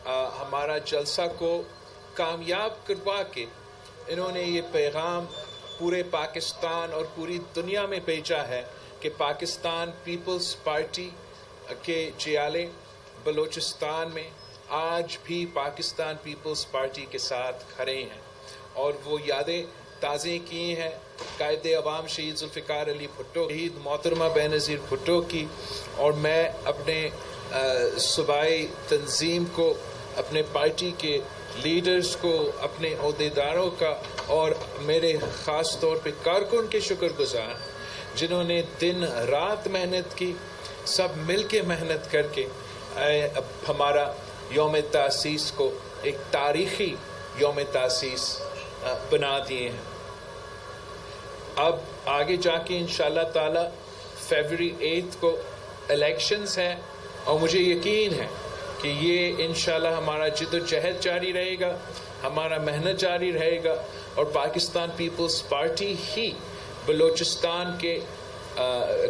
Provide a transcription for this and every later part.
ہمارا جلسہ کو کامیاب کروا کے انہوں نے یہ پیغام پورے پاکستان اور پوری دنیا میں بھیجا ہے کہ پاکستان پیپلز پارٹی کے جیالے بلوچستان میں آج بھی پاکستان پیپلز پارٹی کے ساتھ کھڑے ہیں، اور وہ یادیں تازے کی ہیں قائد عوام شہید ذوالفقار علی بھٹو، شہید محترمہ بینظیر بھٹو کی، اور میں اپنے صوبائی تنظیم کو، اپنے پارٹی کے لیڈرز کو، اپنے عہدیداروں کا اور میرے خاص طور پہ کارکن کے شکر گزار جنہوں نے دن رات محنت کی، سب مل کے محنت کر کے ہمارا یوم تاسیس کو ایک تاریخی یوم تاسیس بنا دیے ہیں۔ اب آگے جا کے انشاءاللہ تعالی فیبرری 8 کو الیکشنز ہیں، اور مجھے یقین ہے کہ یہ انشاءاللہ ہمارا جد و جہد جاری رہے گا، ہمارا محنت جاری رہے گا، اور پاکستان پیپلز پارٹی ہی بلوچستان کے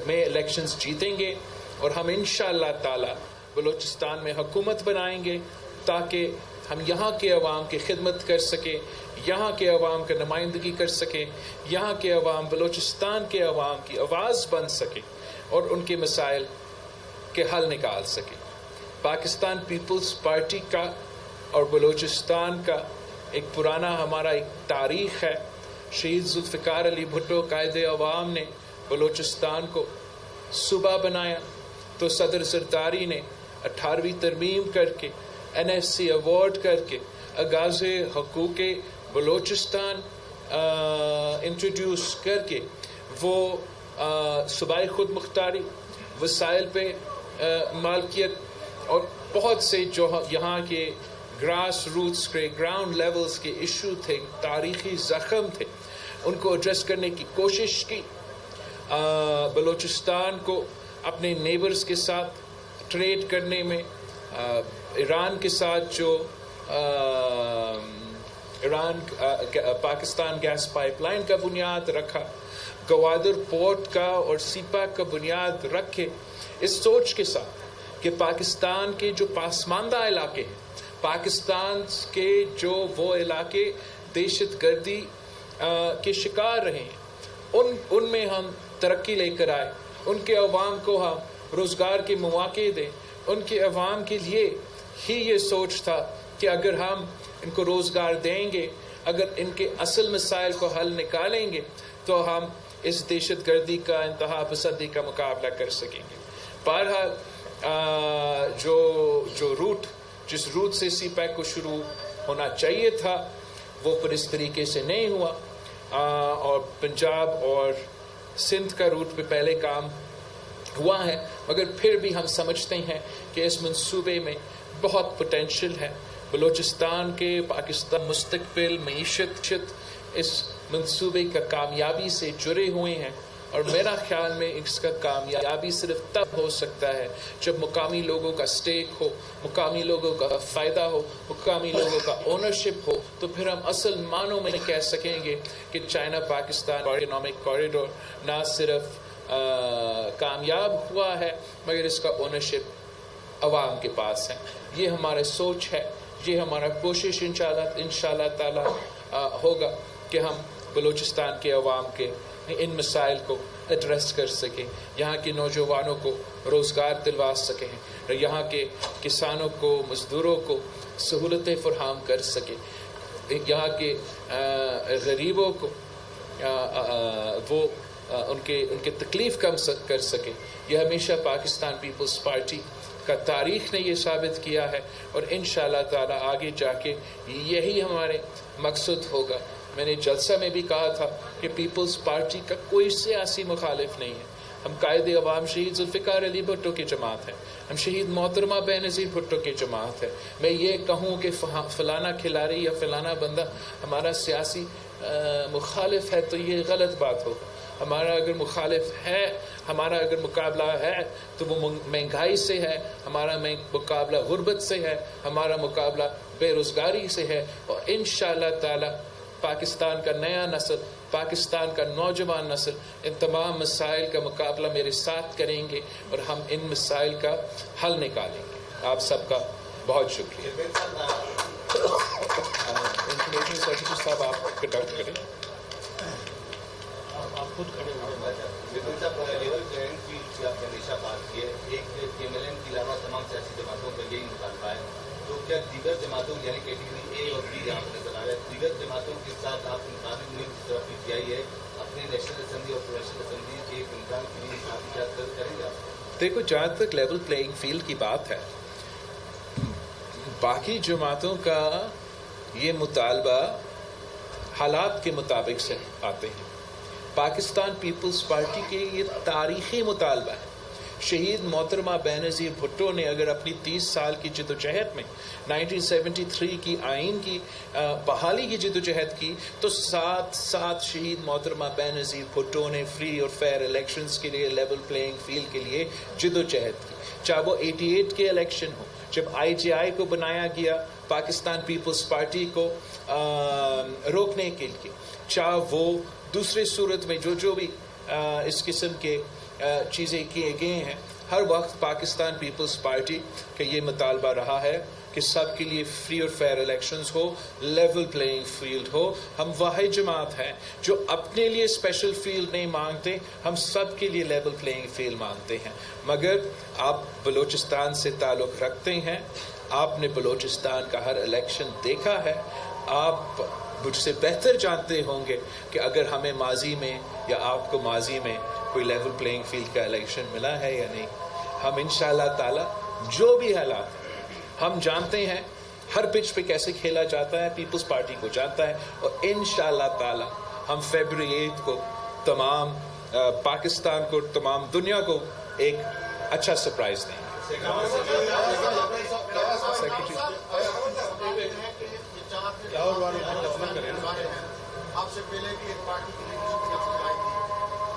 میں الیکشنز جیتیں گے، اور ہم انشاءاللہ تعالی بلوچستان میں حکومت بنائیں گے تاکہ ہم یہاں کے عوام کی خدمت کر سکیں، یہاں کے عوام کا نمائندگی کر سکیں، یہاں کے عوام بلوچستان کے عوام کی آواز بن سکے اور ان کے مسائل کے حل نکال سکے۔ پاکستان پیپلز پارٹی کا اور بلوچستان کا ایک پرانا ہمارا ایک تاریخ ہے۔ شہید ذوالفقار علی بھٹو قائد عوام نے بلوچستان کو صوبہ بنایا تو صدر زرداری نے 18ویں ترمیم کر کے NFC ایوارڈ کر کے آغاز حقوق بلوچستان انٹروڈیوس کر کے وہ صوبائی خود مختاری، وسائل پہ مالکیت اور بہت سے جو یہاں کے گراس روٹس کے گراؤنڈ لیولز کے ایشو تھے، تاریخی زخم تھے، ان کو ایڈریس کرنے کی کوشش کی۔ بلوچستان کو اپنے نیبرز کے ساتھ ٹریڈ کرنے میں ایران کے ساتھ جو پاکستان گیس پائپ لائن کا بنیاد رکھا، گوادر پورٹ کا اور سیپا کا بنیاد رکھے، اس سوچ کے ساتھ کہ پاکستان کے جو پسماندہ علاقے ہیں، پاکستان کے جو وہ علاقے دہشت گردی کے شکار رہے ہیں، ان میں ہم ترقی لے کر آئے، ان کے عوام کو ہم روزگار کے مواقع دیں۔ ان کے عوام کے لیے ہی یہ سوچ تھا کہ اگر ہم ان کو روزگار دیں گے، اگر ان کے اصل مسائل کو حل نکالیں گے تو ہم اس دہشت گردی کا، انتہا پسندی کا مقابلہ کر سکیں گے۔ بہرحال جو روٹ، جس روٹ سے سی پیک کو شروع ہونا چاہیے تھا وہ پر اس طریقے سے نہیں ہوا، اور پنجاب اور سندھ کا روٹ پہ پہلے کام ہوا ہے، مگر پھر بھی ہم سمجھتے ہیں کہ اس منصوبے میں بہت پوٹینشل ہے۔ بلوچستان کے پاکستان مستقبل معیشت اس منصوبے کا کامیابی سے جڑے ہوئے ہیں، اور میرا خیال میں اس کا کامیابی صرف تب ہو سکتا ہے جب مقامی لوگوں کا سٹیک ہو، مقامی لوگوں کا فائدہ ہو، مقامی لوگوں کا اونرشپ ہو، تو پھر ہم اصل معنوں میں کہہ سکیں گے کہ چائنا پاکستان اکنامک کوریڈور نہ صرف کامیاب ہوا ہے مگر اس کا اونرشپ عوام کے پاس ہے۔ یہ ہمارا سوچ ہے، یہ ہمارا کوشش انشاءاللہ تعالی ہوگا کہ ہم بلوچستان کے عوام کے ان مسائل کو ایڈریس کر سکیں، یہاں کے نوجوانوں کو روزگار دلوا سکیں، یہاں کے کسانوں کو، مزدوروں کو سہولتیں فراہم کر سکیں، یہاں کے غریبوں کو وہ ان کے تکلیف کم کر سکے۔ یہ ہمیشہ پاکستان پیپلز پارٹی کا تاریخ نے یہ ثابت کیا ہے، اور انشاءاللہ تعالی آگے جا کے یہی ہمارے مقصد ہوگا۔ میں نے جلسہ میں بھی کہا تھا کہ پیپلز پارٹی کا کوئی سیاسی مخالف نہیں ہے، ہم قائد عوام شہید ذوالفقار علی بھٹو کی جماعت ہیں، ہم شہید محترمہ بینظیر بھٹو کی جماعت ہے۔ میں یہ کہوں کہ فلانا کھلاڑی یا فلانا بندہ ہمارا سیاسی مخالف ہے تو یہ غلط بات ہوگا۔ ہمارا اگر مخالف ہے، ہمارا اگر مقابلہ ہے تو وہ مہنگائی سے ہے، ہمارا مقابلہ غربت سے ہے، ہمارا مقابلہ بے روزگاری سے ہے، اور انشاءاللہ تعالی پاکستان کا نیا نسل، پاکستان کا نوجوان نسل ان تمام مسائل کا مقابلہ میرے ساتھ کریں گے، اور ہم ان مسائل کا حل نکالیں گے۔ آپ سب کا بہت شکریہ. انفارمیشن سیکرٹری صاحب آپ کنڈکٹ کریں. آپ خود کھڑے ہوئے آپ نے ہمیشہ بات کی ہے, ایک MLN کے علاوہ تمام سیاسی جماعتوں کا یہی مطالبہ ہے, تو کیا دیگر جماعتوں یعنی کیٹیگری اے اور بی یہاں پر نظر آ رہا ہے, دیگر جماعتوں کے ساتھ آپ مقابل میں جس طرح کی آئی ہے اپنے نیشنل اسمبلی اور پروفیشنل اسمبلی کے امکان کے لیے ساتھ کیا کریں گے آپ؟ دیکھو جہاں تک لیول پلینگ فیلڈ کی بات ہے, باقی جماعتوں کا یہ مطالبہ حالات کے مطابق سے آتے ہیں. پاکستان پیپلز پارٹی کے یہ تاریخی مطالبہ ہے. شہید محترمہ بینظیر بھٹو نے اگر اپنی 30 سال کی جدوجہد میں 1973 کی آئین کی بحالی کی جدوجہد کی, تو ساتھ شہید محترمہ بینظیر بھٹو نے فری اور فیئر الیکشنز کے لیے لیول پلینگ فیلڈ کے لیے جدوجہد کی. چاہے وہ 88 کے الیکشن ہو جب IGI کو بنایا گیا پاکستان پیپلز پارٹی کو روکنے کے لیے, چاہے وہ دوسرے صورت میں جو بھی اس قسم کے چیزیں کیے گئے ہیں, ہر وقت پاکستان پیپلز پارٹی کا یہ مطالبہ رہا ہے کہ سب کے لیے فری اور فیئر الیکشنز ہو, لیول پلینگ فیلڈ ہو. ہم واحد جماعت ہیں جو اپنے لیے اسپیشل فیلڈ نہیں مانگتے, ہم سب کے لیے لیول پلینگ فیلڈ مانگتے ہیں. مگر آپ بلوچستان سے تعلق رکھتے ہیں, آپ نے بلوچستان کا ہر الیکشن دیکھا ہے, آپ مجھ سے بہتر جانتے ہوں گے کہ اگر ہمیں ماضی میں یا آپ کو ماضی میں کوئی لیول پلینگ فیلڈ کا الیکشن ملا ہے یا نہیں. ہم انشاءاللہ تعالی جو بھی حالات ہم جانتے ہیں, ہر پچ پہ کیسے کھیلا جاتا ہے پیپلز پارٹی کو جانتا ہے, اور انشاءاللہ تعالی ہم فیبرری 8 کو تمام پاکستان کو, تمام دنیا کو ایک اچھا سرپرائز دیں گے. آپ سے پہلے بھی ایک پارٹی کی آئی تھی,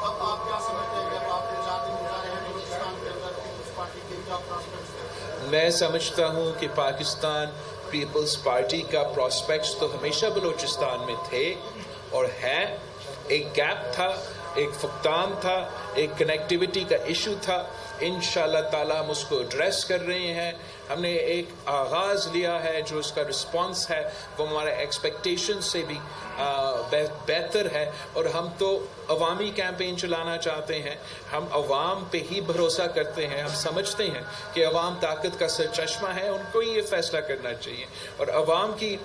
اب آپ کیا سمجھتے ہیں جب آپ 4 دن گزارے ہیں بلوچستان کے اندر پیپلز پارٹی کے کیا پراسپیکٹس ہیں؟ میں سمجھتا ہوں کہ پاکستان پیپلز پارٹی کا پراسپیکٹس تو ہمیشہ بلوچستان میں تھے اور ہے. ایک گیپ تھا, ایک فقدان تھا, ایک کنیکٹیوٹی کا ایشو تھا. انشاءاللہ تعالی ہم اس کو ایڈریس کر رہے ہیں. ہم نے ایک آغاز لیا ہے جو اس کا رسپانس ہے وہ ہمارے ایکسپیکٹیشن سے بھی بہتر ہے, اور ہم تو عوامی کیمپین چلانا چاہتے ہیں. ہم عوام پہ ہی بھروسہ کرتے ہیں. ہم سمجھتے ہیں کہ عوام طاقت کا سرچشمہ ہے, ان کو ہی یہ فیصلہ کرنا چاہیے, اور عوام کی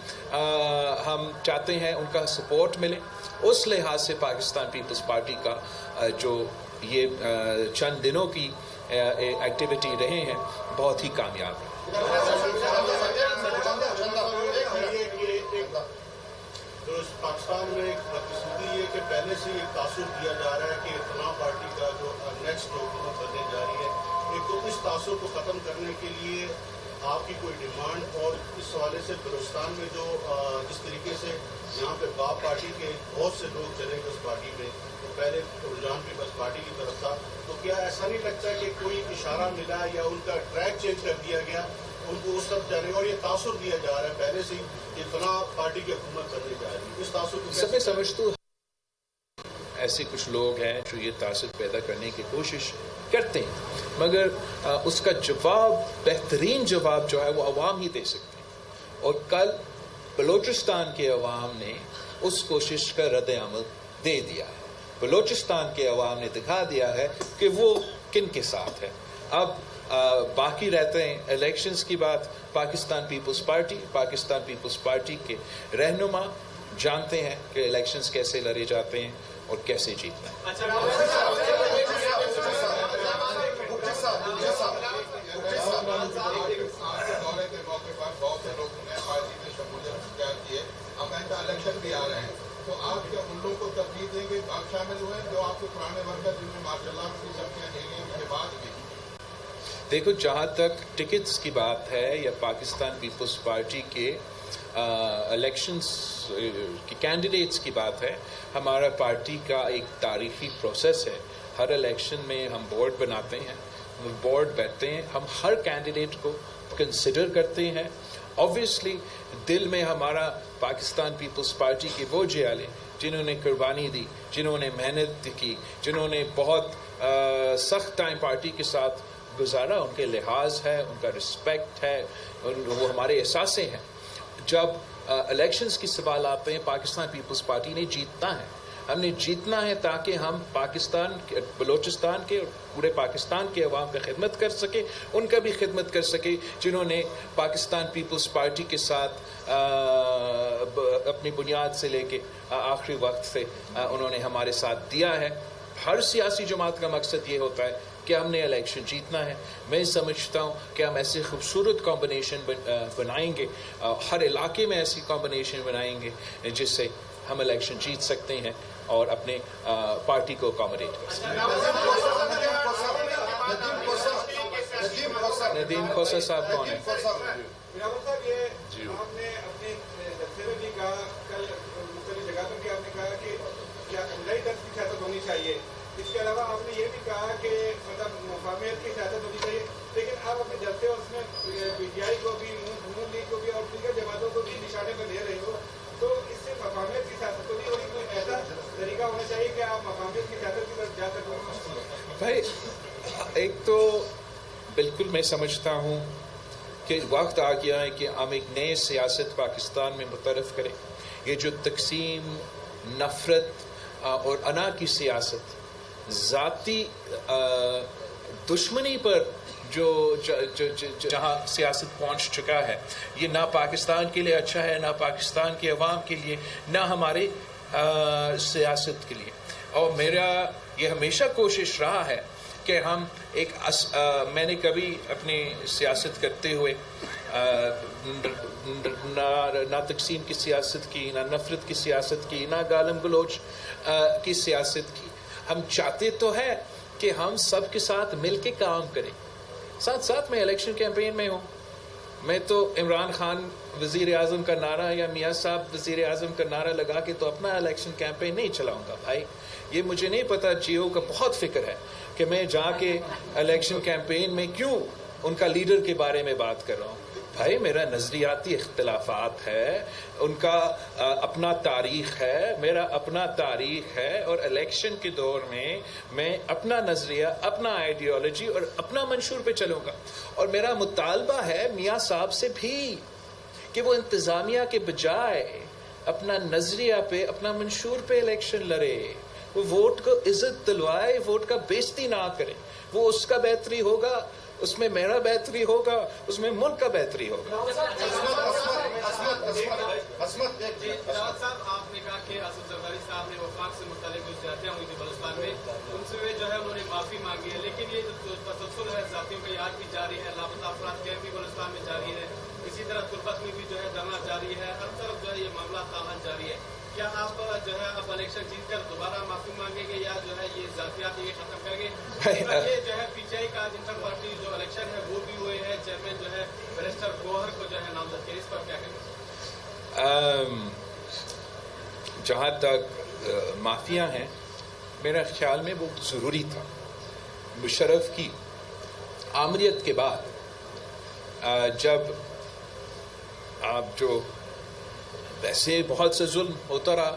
ہم چاہتے ہیں ان کا سپورٹ ملے. اس لحاظ سے پاکستان پیپلز پارٹی کا جو یہ چند دنوں کی ایکٹیویٹی رہے ہیں بہت ہی کامیاب ہے. پاکستان میں ایک بدقسمتی یہ کہ پہلے سے یہ تاثر دیا جا رہا ہے کہ فلاں پارٹی کا جو نیکسٹ حکومت بننے جا رہی ہے, ایک تو اس تاثر کو ختم کرنے کے لیے آپ کی کوئی ڈیمانڈ, اور اس حوالے سے بلوچستان میں جو جس طریقے سے یہاں پہ باپ پارٹی کے بہت سے لوگ چلے گئے اس پارٹی میں, تو پہلے رجحان پیپلز پارٹی کی طرف تھا, تو کیا ایسا نہیں لگتا کہ کوئی اشارہ ملا یا ان کا ٹریک چینج کر دیا گیا ان کو اس طرف جانے, اور یہ تاثر دیا جا رہا ہے پہلے سے کہ فلاں پارٹی کی حکومت کرنے جا رہی ہے, اس تاثر کو سب میں سمجھتا ہوں ایسے کچھ لوگ ہیں جو یہ تاثر پیدا کرنے کی کوشش کرتے ہیں, مگر اس کا جواب, بہترین جواب جو ہے وہ عوام ہی دے سکتے ہیں. اور کل بلوچستان کے عوام نے اس کوشش کا رد عمل دے دیا ہے. بلوچستان کے عوام نے دکھا دیا ہے کہ وہ کن کے ساتھ ہے. اب باقی رہتے ہیں الیکشنز کی بات. پاکستان پیپلز پارٹی کے رہنما جانتے ہیں کہ الیکشنز کیسے لڑے جاتے ہیں اور کیسے جیتنا ہے. الیکشن بھی آ رہے ہیں, تو آپ کیا ان لوگوں کو ترجیح دیں گے آپ شامل ہوئے جو آپ کے پرانے ورکر جن میں ماشاء اللہ کی سبزیاں لے لی اس کے بعد بھی؟ دیکھو جہاں تک ٹکٹس کی بات ہے یا پاکستان پیپلز پارٹی کے الیکشنز کی کینڈیڈیٹس کی بات ہے, ہمارا پارٹی کا ایک تاریخی پروسیس ہے. ہر الیکشن میں ہم بورڈ بناتے ہیں, بورڈ بیٹھتے ہیں, ہم ہر کینڈیڈیٹ کو کنسیڈر کرتے ہیں. آبویسلی دل میں ہمارا پاکستان پیپلز پارٹی کے وہ جیالے جنہوں نے قربانی دی, جنہوں نے محنت کی, جنہوں نے بہت سخت ٹائم پارٹی کے ساتھ گزارا, ان کے لحاظ ہے, ان کا رسپیکٹ ہے. وہ ہمارے احساسے ہیں. جب الیکشنز کی سوال آتے ہیں پاکستان پیپلز پارٹی نے جیتنا ہے. ہم نے جیتنا ہے تاکہ ہم پاکستان بلوچستان کے اور پورے پاکستان کے عوام کا خدمت کر سکے, ان کا بھی خدمت کر سکے جنہوں نے پاکستان پیپلز پارٹی کے ساتھ اپنی بنیاد سے لے کے آخری وقت سے انہوں نے ہمارے ساتھ دیا ہے. ہر سیاسی جماعت کا مقصد یہ ہوتا ہے کہ ہم نے الیکشن جیتنا ہے. میں سمجھتا ہوں کہ ہم ایسے خوبصورت کمبینیشن بنائیں گے, ہر علاقے میں ایسی کمبینیشن بنائیں گے جس سے ہم الیکشن جیت سکتے ہیں اور اپنے پارٹی کو اکاموڈیٹ کر سکتے ہیں. ندیم کھوسہ صاحب کون ہیں؟ جی آپ نے اپنے جلسے میں بھی کہا, کل مختلف جگہ پر بھی آپ نے کہا کہ نئی طرز کی سیاست ہونی چاہیے. اس کے علاوہ آپ نے یہ بھی کہا کہ مطلب مفاہمت کی سیاست ہونی چاہیے, لیکن آپ اپنے جلسے اور اس میں پی ٹی آئی کو بھی, نون لیگ کو بھی اور دیگر جماعتوں کو بھی نشانے پر لے رہے ہو, تو اس سے مفاہمت کی سیاست کو نہیں ہوگی. کوئی ایسا طریقہ ہونا چاہیے کہ آپ مفاہمت کی سیاست کی طرف جا سکیں. بھائی ایک تو بالکل میں سمجھتا ہوں کہ وقت آ گیا ہے کہ ہم ایک نئے سیاست پاکستان میں متعارف کریں. یہ جو تقسیم, نفرت اور انا کی سیاست, ذاتی دشمنی پر جو جہاں سیاست پہنچ چکا ہے, یہ نہ پاکستان کے لیے اچھا ہے, نہ پاکستان کے عوام کے لیے, نہ ہمارے سیاست کے لیے. اور میرا یہ ہمیشہ کوشش رہا ہے کہ ہم میں نے کبھی اپنی سیاست کرتے ہوئے نہ تقسیم کی سیاست کی, نہ نفرت کی سیاست کی, نہ گالم گلوچ کی سیاست کی. ہم چاہتے تو ہے کہ ہم سب کے ساتھ مل کے کام کریں. ساتھ ساتھ میں الیکشن کیمپین میں ہوں. میں تو عمران خان وزیر اعظم کا نعرہ یا میاں صاحب وزیر اعظم کا نعرہ لگا کے تو اپنا الیکشن کیمپین نہیں چلاؤں گا. بھائی یہ مجھے نہیں پتا, جیو کا بہت فکر ہے کہ میں جا کے الیکشن کیمپین میں کیوں ان کا لیڈر کے بارے میں بات کر رہا ہوں. بھائی میرا نظریاتی اختلافات ہے, ان کا اپنا تاریخ ہے, میرا اپنا تاریخ ہے, اور الیکشن کے دور میں اپنا نظریہ, اپنا آئیڈیالوجی اور اپنا منشور پہ چلوں گا. اور میرا مطالبہ ہے میاں صاحب سے بھی کہ وہ انتظامیہ کے بجائے اپنا نظریہ پہ, اپنا منشور پہ الیکشن لڑے. وہ ووٹ کو عزت دلوائے, ووٹ کا بےزتی نہ کرے. وہ اس کا بہتری ہوگا, اس میں میرا بہتری ہوگا, اس میں ملک کا بہتری ہوگا. جناب صاحب آپ نے کہا کہ اسد زرداری صاحب نے وفاق سے متعلق جو زیادتیاں ہوئی تھی بلوچستان میں, ان سے جو ہے انہوں نے معافی مانگی ہے, لیکن یہ جو تسلسل ہے ذاتیوں کا یاد بھی جاری ہے, لاپتہ افراد کیمپ بھی بلوچستان میں جاری ہے, اسی طرح تربت میں بھی جو ہے دھرنا جاری ہے, ہر طرف جو ہے یہ معاملہ تاحال جاری ہے. کیا آپ جو ہے اب الیکشن جیت کر دوبارہ معافی مانگیں گے یا جو ہے یہ ذاتیات یہ ختم کریں گے؟ یہ جو ہے پی ٹی آئی کا انٹر پارٹی جو الیکشن ہے وہ بھی ہوئے ہیں, چیئرمین جو ہے بیرسٹر گوہر کو جو ہے نامزد کیا, اس پر کیا کہیں گے؟ جہاں تک معافیاں ہیں, میرا خیال میں وہ ضروری تھا. مشرف کی آمریت کے بعد جب آپ جو ویسے بہت سے ظلم ہوتا رہا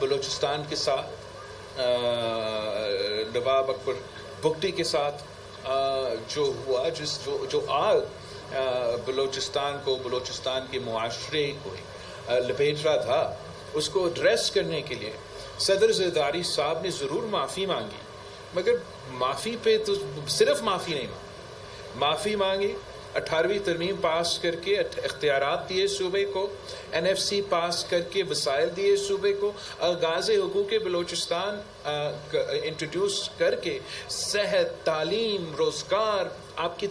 بلوچستان کے ساتھ, نواب اکبر بگٹی کے ساتھ جو ہوا, جو آگ بلوچستان کو, بلوچستان کے معاشرے کو لپیٹ رہا تھا, اس کو ایڈریس کرنے کے لیے صدر زرداری صاحب نے ضرور معافی مانگی. مگر معافی پہ تو صرف معافی نہیں مانگی, معافی مانگی, 18ویں ترمیم پاس کر کے اختیارات دیے صوبے کو, این ایف سی پاس کر کے وسائل دیے صوبے کو, آغاز حقوق بلوچستان انٹروڈیوس کر کے صحت, تعلیم, روزگار, آپ کی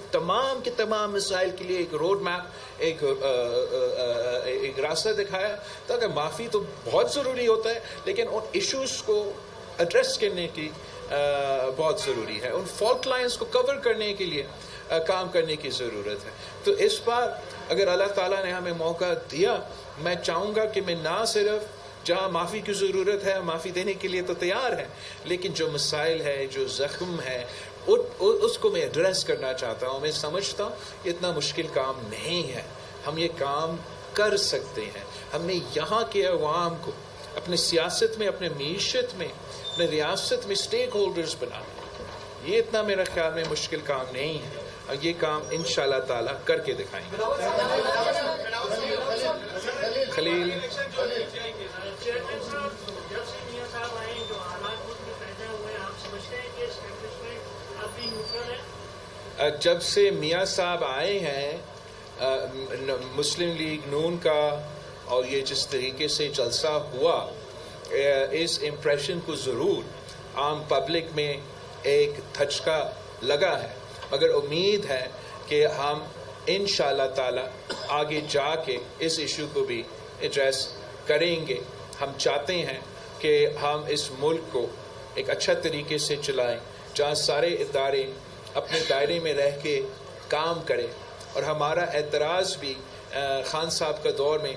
تمام مسائل کے لیے ایک روڈ میپ, ایک راستہ دکھایا. تاکہ معافی تو بہت ضروری ہوتا ہے, لیکن ان ایشوز کو ایڈریس کرنے کی بہت ضروری ہے, ان فالٹ لائنز کو کور کرنے کے لیے کام کرنے کی ضرورت ہے. تو اس بار اگر اللہ تعالیٰ نے ہمیں موقع دیا, میں چاہوں گا کہ میں نہ صرف جہاں معافی کی ضرورت ہے معافی دینے کے لیے تو تیار ہے, لیکن جو مسائل ہے, جو زخم ہے, اس کو میں ایڈریس کرنا چاہتا ہوں. میں سمجھتا ہوں اتنا مشکل کام نہیں ہے, ہم یہ کام کر سکتے ہیں. ہم نے یہاں کے عوام کو اپنے سیاست میں, اپنے معیشت میں, اپنے ریاست میں اسٹیک ہولڈرز بنانا, یہ اتنا میرے خیال میں مشکل کام نہیں ہے. یہ کام انشاءاللہ تعالیٰ کر کے دکھائیں گے. خلیل جب سے میاں صاحب آئے ہیں مسلم لیگ نون کا اور یہ جس طریقے سے جلسہ ہوا اس امپریشن کو ضرور عام پبلک میں ایک دھچکا لگا ہے، مگر امید ہے کہ ہم انشاءاللہ تعالی آگے جا کے اس ایشو کو بھی ایڈریس کریں گے. ہم چاہتے ہیں کہ ہم اس ملک کو ایک اچھا طریقے سے چلائیں جہاں سارے ادارے اپنے دائرے میں رہ کے کام کریں. اور ہمارا اعتراض بھی خان صاحب کا دور میں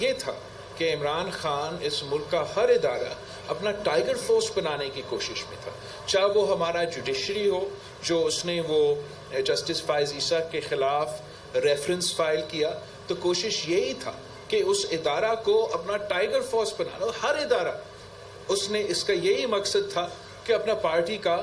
یہ تھا کہ عمران خان اس ملک کا ہر ادارہ اپنا ٹائیگر فورس بنانے کی کوشش میں تھا، چاہے وہ ہمارا جوڈیشری ہو جو اس نے وہ جسٹس فائز عیسیٰ کے خلاف ریفرنس فائل کیا، تو کوشش یہی تھا کہ اس ادارہ کو اپنا ٹائیگر فورس بنانا. ہر ادارہ اس نے اس کا یہی مقصد تھا کہ اپنا پارٹی کا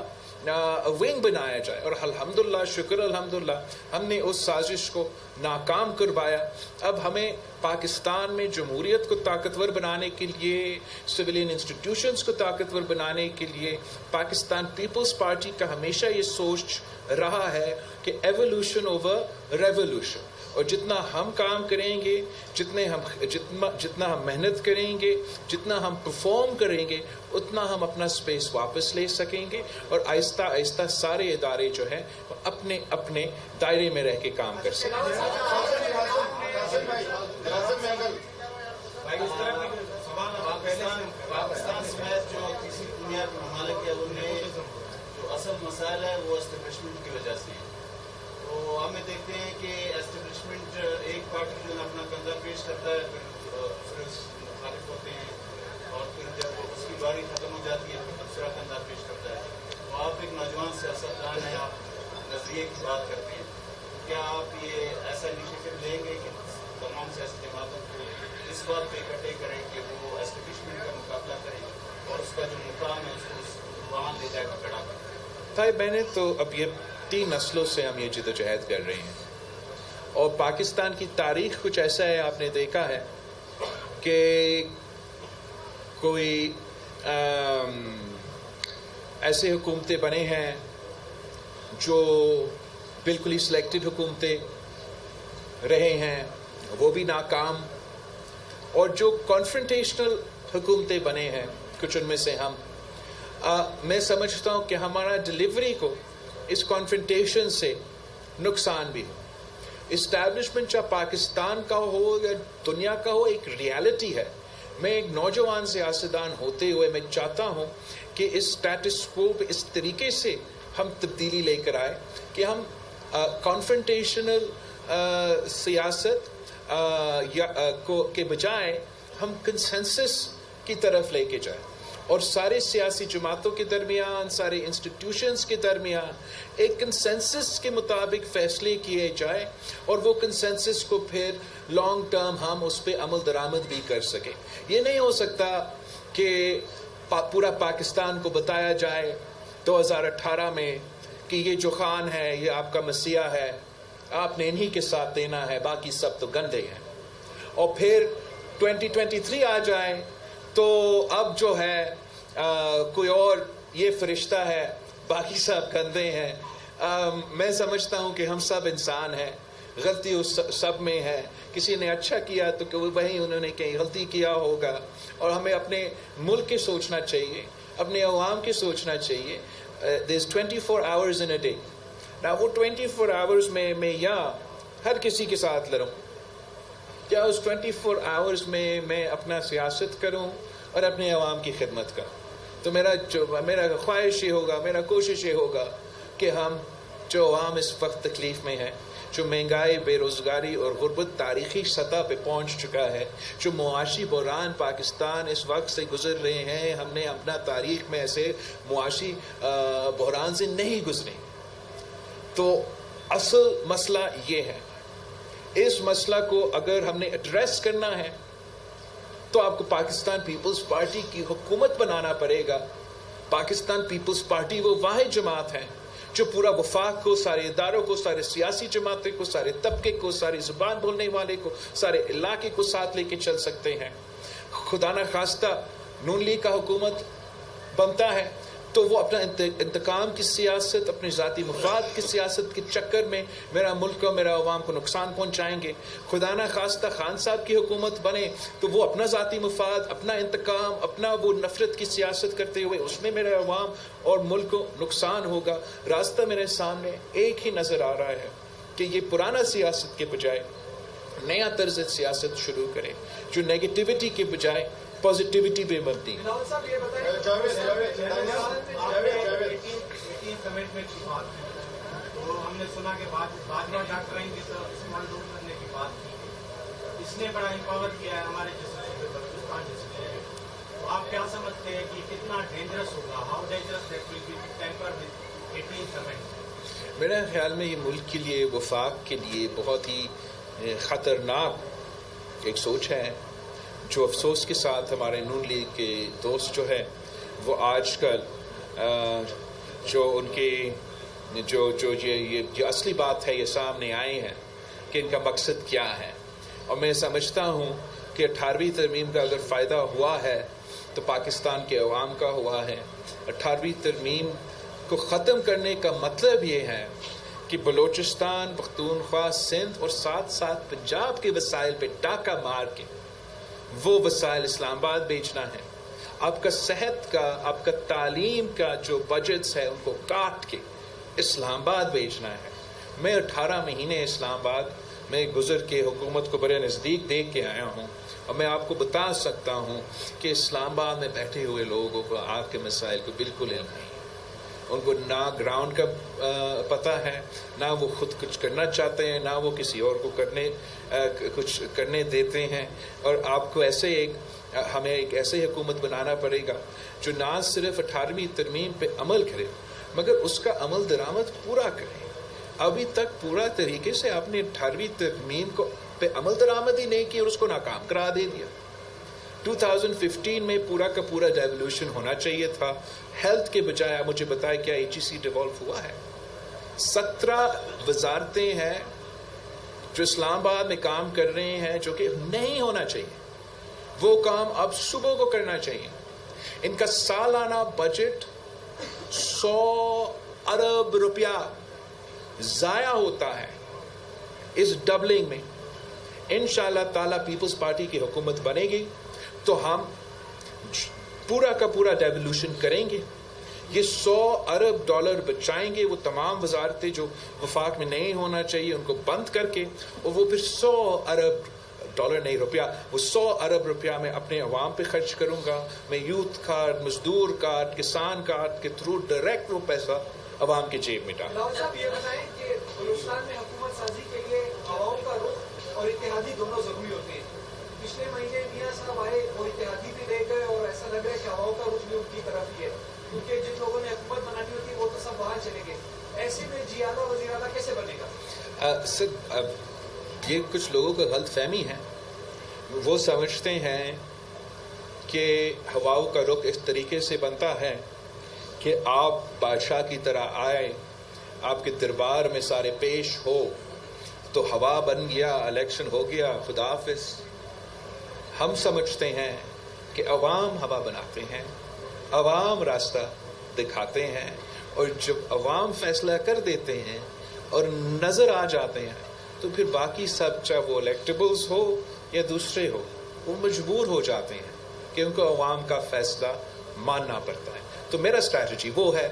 ونگ بنایا جائے. اور الحمدللہ شکر الحمدللہ ہم نے اس سازش کو ناکام کروایا. اب ہمیں پاکستان میں جمہوریت کو طاقتور بنانے کے لیے، سویلین انسٹیٹیوشنز کو طاقتور بنانے کے لیے پاکستان پیپلز پارٹی کا ہمیشہ یہ سوچ رہا ہے کہ ایوولوشن اوور ریوولوشن. اور جتنا ہم کام کریں گے، جتنا ہم محنت کریں گے، جتنا ہم پرفارم کریں گے، اتنا ہم اپنا سپیس واپس لے سکیں گے اور آہستہ آہستہ سارے ادارے جو ہیں اپنے اپنے دائرے میں رہ کے کام کر سکیں گے. پاکستان سمیت جو کسی دنیا کے ممالک ہے ان میں جو اصل مسائل ہے وہ اسٹیبلشمنٹ کی وجہ سے ہے. تو ہمیں دیکھتے ہیں کہ اسٹیبلشمنٹ ایک پارٹی جو اپنا کندھا پیش کرتا ہے پھر مخالف ہوتے ہیں اور پھر جب اس کی باری ختم ہو جاتی ہے پھر دوسرا کندھا پیش کرتا ہے. تو آپ ایک نوجوان سیاستدان ہیں، آپ نظریے کی بات کرتے ہیں، تو کیا آپ یہ ایسا انیشیٹو لیں گے کہ تمام سیاسی جماعتوں کو اس بات پہ اکٹھے کریں کہ وہ اسٹیبلشمنٹ کا مقابلہ کریں اور اس کا جو مقام ہے اس کو وہاں لے جا کر کھڑا کریں؟ بھائی بہنیں، تو اب یہ 3 نسلوں سے ہم یہ جدوجہد کر رہے ہیں اور پاکستان کی تاریخ کچھ ایسا ہے، آپ نے دیکھا ہے کہ کوئی ایسے حکومتیں بنے ہیں جو بالکل ہی سلیکٹڈ حکومتیں رہے ہیں، وہ بھی ناکام، اور جو کانفرنٹیشنل حکومتیں بنے ہیں کچھ ان میں سے ہم میں سمجھتا ہوں کہ ہمارا ڈلیوری کو اس کانفرنٹیشن سے نقصان بھی ہو. اسٹیبلشمنٹ چاہے پاکستان کا ہو یا دنیا کا ہو ایک ریالٹی ہے. میں ایک نوجوان سیاستدان ہوتے ہوئے میں چاہتا ہوں کہ اس اسٹیٹس کو اس طریقے سے ہم تبدیلی لے کر آئے کہ ہم کانفرنٹیشنل سیاست کے بجائے ہم کنسنسس کی طرف لے کے جائیں اور سارے سیاسی جماعتوں کے درمیان، سارے انسٹیٹیوشنز کے درمیان ایک کنسنسس کے مطابق فیصلے کیے جائے اور وہ کنسنسس کو پھر لانگ ٹرم ہم اس پہ عمل درآمد بھی کر سکیں. یہ نہیں ہو سکتا کہ پورا پاکستان کو بتایا جائے 2018 میں کہ یہ جو خان ہے یہ آپ کا مسیح ہے، آپ نے انہی کے ساتھ دینا ہے، باقی سب تو گندے ہیں. اور پھر 2023 آ جائے تو اب جو ہے کوئی اور یہ فرشتہ ہے، باقی سب گندے ہیں. میں سمجھتا ہوں کہ ہم سب انسان ہیں، غلطی اس سب میں ہے. کسی نے اچھا کیا تو وہیں انہوں نے کہیں غلطی کیا ہوگا، اور ہمیں اپنے ملک کے سوچنا چاہیے، اپنے عوام کے سوچنا چاہیے. There's 24 hours in a day. Now وہ 24 hours میں یہاں ہر کسی کے ساتھ لڑوں، کیا اس 24 hours میں اپنا سیاست کروں اور اپنے عوام کی خدمت کروں؟ تو میرا خواہش یہ ہوگا، میرا کوشش یہ ہوگا کہ ہم جو عوام اس وقت تکلیف میں ہے، جو مہنگائی، بے روزگاری اور غربت تاریخی سطح پہ پہنچ چکا ہے، جو معاشی بحران پاکستان اس وقت سے گزر رہے ہیں، ہم نے اپنا تاریخ میں ایسے معاشی بحران سے نہیں گزرے. تو اصل مسئلہ یہ ہے. اس مسئلہ کو اگر ہم نے ایڈریس کرنا ہے تو آپ کو پاکستان پیپلز پارٹی کی حکومت بنانا پڑے گا. پاکستان پیپلز پارٹی وہ واحد جماعت ہے جو پورا وفاق کو، سارے اداروں کو، سارے سیاسی جماعتیں کو، سارے طبقے کو، ساری زبان بولنے والے کو، سارے علاقے کو ساتھ لے کے چل سکتے ہیں. خدا نہ خواستہ نون لیگ کا حکومت بنتا ہے تو وہ اپنا انتقام کی سیاست، اپنے ذاتی مفاد کی سیاست کے چکر میں میرا ملک اور میرا عوام کو نقصان پہنچائیں گے. خدا نہ خواستہ خان صاحب کی حکومت بنے تو وہ اپنا ذاتی مفاد، اپنا انتقام، اپنا وہ نفرت کی سیاست کرتے ہوئے اس میں میرے عوام اور ملک کو نقصان ہوگا. راستہ میرے سامنے ایک ہی نظر آ رہا ہے کہ یہ پرانا سیاست کے بجائے نیا طرز سیاست شروع کرے جو نیگیٹیوٹی کے بجائے پازیٹیوٹی پہ مبنی. ہم نے سنا کہ باجوہ ڈاکٹرائن کی طرف اسمال ڈور کرنے کی بات کی، اس نے بڑا امپاور کیا ہے ہمارے جیسے بلوچستان جیسے. تو آپ کیا سمجھتے ہیں کہ کتنا ڈینجرس ہوگا؟ How dangerous that will be tamper with 18th amendment؟ میرے خیال میں یہ ملک کے لیے، وفاق کے لیے بہت ہی خطرناک ایک سوچ ہے جو افسوس کے ساتھ ہمارے نون لیگ کے دوست جو ہے وہ آج کل جو ان کے جو یہ اصلی بات ہے یہ سامنے آئے ہیں کہ ان کا مقصد کیا ہے. اور میں سمجھتا ہوں کہ 18ویں ترمیم کا اگر فائدہ ہوا ہے تو پاکستان کے عوام کا ہوا ہے. 18ویں ترمیم کو ختم کرنے کا مطلب یہ ہے کہ بلوچستان، پختونخوا، سندھ اور ساتھ ساتھ پنجاب کے وسائل پہ ڈاکہ مار کے وہ وسائل اسلام آباد بیچنا ہے. آپ کا صحت کا، آپ کا تعلیم کا جو بجٹس ہے ان کو کاٹ کے اسلام آباد بیچنا ہے. میں 18 مہینے اسلام آباد میں گزر کے حکومت کو بڑے نزدیک دیکھ کے آیا ہوں اور میں آپ کو بتا سکتا ہوں کہ اسلام آباد میں بیٹھے ہوئے لوگوں کو آپ کے مسائل کو بالکل علم نہیں. ان کو نہ گراؤنڈ کا پتہ ہے، نہ وہ خود کچھ کرنا چاہتے ہیں، نہ وہ کسی اور کو کچھ کرنے دیتے ہیں. اور آپ کو ہمیں ایک ایسے حکومت بنانا پڑے گا جو نہ صرف 18ویں ترمیم پہ عمل کرے مگر اس کا عمل درآمد پورا کرے. ابھی تک پورا طریقے سے آپ نے 18ویں ترمیم کو پہ عمل درآمد ہی نہیں کی اور اس کو ناکام کرا دے دیا. 2015 میں پورا کا پورا ڈیولوشن ہونا چاہیے تھا. ہیلتھ کے بجائے مجھے بتائے کیا HEC ڈیولو ہوا ہے؟ 17 وزارتیں ہیں جو اسلام آباد میں کام کر رہے ہیں جو کہ نہیں ہونا چاہیے. وہ کام اب صبح کو کرنا چاہیے. ان کا سالانہ بجٹ 100 ارب روپیہ ضائع ہوتا ہے اس ڈبلنگ میں. انشاءاللہ تعالیٰ پیپلز پارٹی کی حکومت بنے گی تو ہم پورا کا پورا ڈیولوشن کریں گے. یہ 100 ارب ڈالر بچائیں گے. وہ تمام وزارتیں جو وفاق میں نہیں ہونا چاہیے ان کو بند کر کے، اور وہ پھر 100 ارب ڈالر نہیں روپیہ، وہ 100 ارب روپیہ میں اپنے عوام پہ خرچ کروں گا. میں یوتھ کارڈ، مزدور کارڈ، کسان کارڈ کے تھرو ڈائریکٹ وہ پیسہ عوام کے جیب میں ڈالوں. صاحب یہ بتائیں کہ بلوچستان میں حکومت سازی کے لیے عوام کا رخ اور اتحادی دونوں ضروری ہوتے ہیں. پچھلے مہینے میاں صاحب آئے اور اتحادی بھی لے گئے اور ایسا لگ رہا ہے کہ عوام کا رخ بھی ان کی طرف ہی ہے، کیونکہ جن لوگوں نے حکومت بنانی ہوتی ہے وہ تو سب باہر چلے گئے. ایسے میں جی اعلیٰ وزیر اعلیٰ کیسے بنے گا؟ سر یہ کچھ لوگوں کا غلط فہمی ہے. وہ سمجھتے ہیں کہ ہواؤں کا رخ اس طریقے سے بنتا ہے کہ آپ بادشاہ کی طرح آئے، آپ کے دربار میں سارے پیش ہو تو ہوا بن گیا، الیکشن ہو گیا، خدا حافظ. ہم سمجھتے ہیں کہ عوام ہوا بناتے ہیں، عوام راستہ دکھاتے ہیں، اور جب عوام فیصلہ کر دیتے ہیں اور نظر آ جاتے ہیں تو پھر باقی سب، چاہے وہ الیکٹیبلز ہو یا دوسرے ہو، وہ مجبور ہو جاتے ہیں کہ ان کو عوام کا فیصلہ ماننا پڑتا ہے. تو میرا اسٹریٹجی وہ ہے،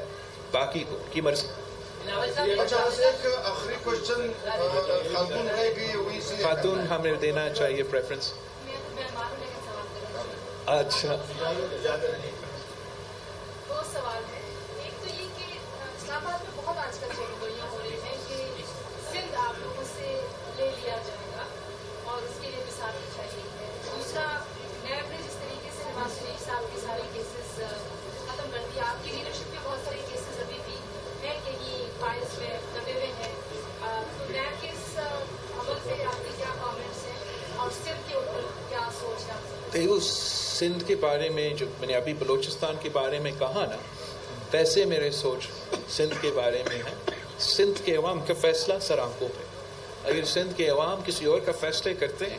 باقی کو کی مرضی. خاتون ہمیں دینا چاہیے پریفرنس. اچھا دو سوال ہے. ایک تو یہ کہ اسلام آباد میں بہت آج کل گولیاں ہو رہی ہیں کہ سندھ آپ لوگوں سے لے لیا جائے گا اور اس کے لیے مثال بچھائی گئی ہے. دوسرا، نیب نے جس طریقے سے نواز شریف صاحب کے سارے کیسز ختم کر دیا، آپ کی لیڈرشپ میں بہت سارے کیسز ابھی بھی ہیں کہ یہ فائلز میں دبے ہوئے ہیں. تو نیب کے اس عمل پہ آپ کے کیا کامنٹس ہیں اور سندھ کے اوپر کیا سوچ ہے؟ سندھ کے بارے میں جو میں نے ابھی بلوچستان کے بارے میں کہا نا، ویسے میرے سوچ سندھ کے بارے میں ہے. سندھ کے عوام کا فیصلہ سر آنکھوں پہ. اگر سندھ کے عوام کسی اور کا فیصلے کرتے ہیں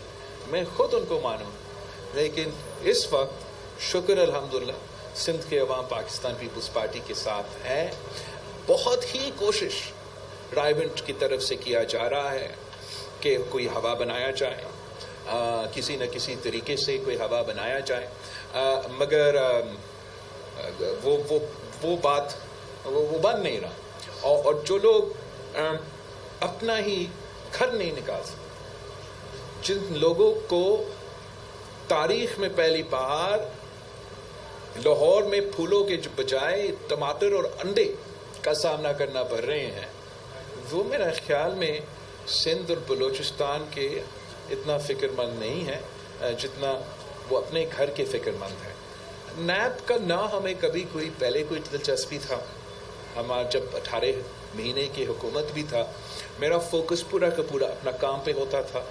میں خود ان کو مانوں, لیکن اس وقت شکر الحمدللہ سندھ کے عوام پاکستان پیپلز پارٹی کے ساتھ ہے. بہت ہی کوشش رائے بنٹ کی طرف سے کیا جا رہا ہے کہ کوئی ہوا بنایا جائے, کسی نہ کسی طریقے سے کوئی ہوا بنایا جائے, مگر وہ بات وہ بن نہیں رہا. اور جو لوگ اپنا ہی گھر نہیں نکال سکتے, جن لوگوں کو تاریخ میں پہلی بار لاہور میں پھولوں کے بجائے ٹماٹر اور انڈے کا سامنا کرنا پڑ رہے ہیں, وہ میرا خیال میں سندھ اور بلوچستان کے اتنا فکر مند نہیں ہے جتنا وہ اپنے گھر کے فکر مند ہیں. نیب کا نہ ہمیں کبھی پہلے کوئی دلچسپی تھا. ہمارا جب 18 مہینے کی حکومت بھی تھا, میرا فوکس پورا کا پورا اپنا کام پہ ہوتا تھا.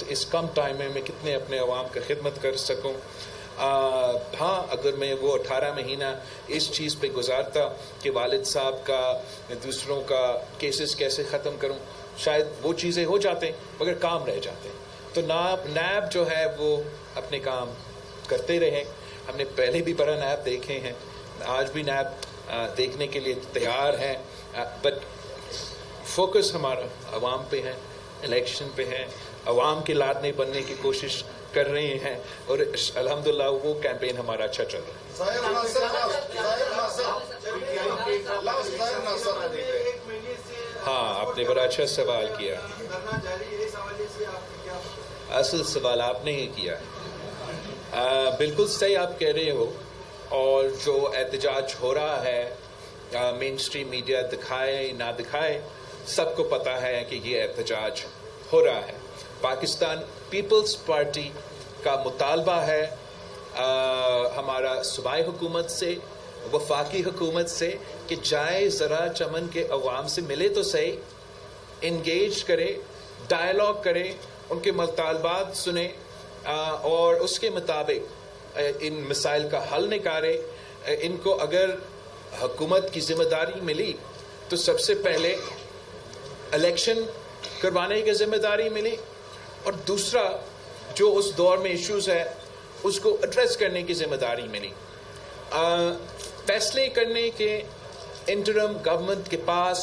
اس کم ٹائم میں کتنے اپنے عوام کا خدمت کر سکوں. ہاں, اگر میں وہ 18 مہینہ اس چیز پہ گزارتا کہ والد صاحب کا دوسروں کا کیسز کیسے ختم کروں, شاید وہ چیزیں ہو جاتے مگر کام رہ جاتے. تو نیب جو ہے وہ اپنے کام کرتے رہے. ہم نے پہلے بھی بڑا نیب دیکھے ہیں, آج بھی نیب دیکھنے کے لیے تیار ہیں, بٹ فوکس ہمارا عوام پہ ہے, الیکشن پہ ہے. عوام کے لادنے بننے کی کوشش کر رہے ہیں اور الحمدللہ وہ کیمپین ہمارا اچھا چل رہا ہے. ہاں, آپ نے بڑا اچھا سوال کیا. اصل سوال آپ نے ہی کیا. بالکل صحیح آپ کہہ رہے ہو. اور جو احتجاج ہو رہا ہے مین اسٹریم میڈیا دکھائے نہ دکھائے, سب کو پتہ ہے کہ یہ احتجاج ہو رہا ہے. پاکستان پیپلز پارٹی کا مطالبہ ہے ہمارا صوبائی حکومت سے, وفاقی حکومت سے, کہ جائے ذرا چمن کے عوام سے ملے تو صحیح, انگیج کرے, ڈائلاگ کرے, ان کے مطالبات سنے اور اس کے مطابق ان مسائل کا حل نکالے. ان کو اگر حکومت کی ذمہ داری ملی تو سب سے پہلے الیکشن کروانے کی ذمہ داری ملی, اور دوسرا جو اس دور میں ایشوز ہے اس کو ایڈریس کرنے کی ذمہ داری ملی. فیصلے کرنے کے انٹرم گورنمنٹ کے پاس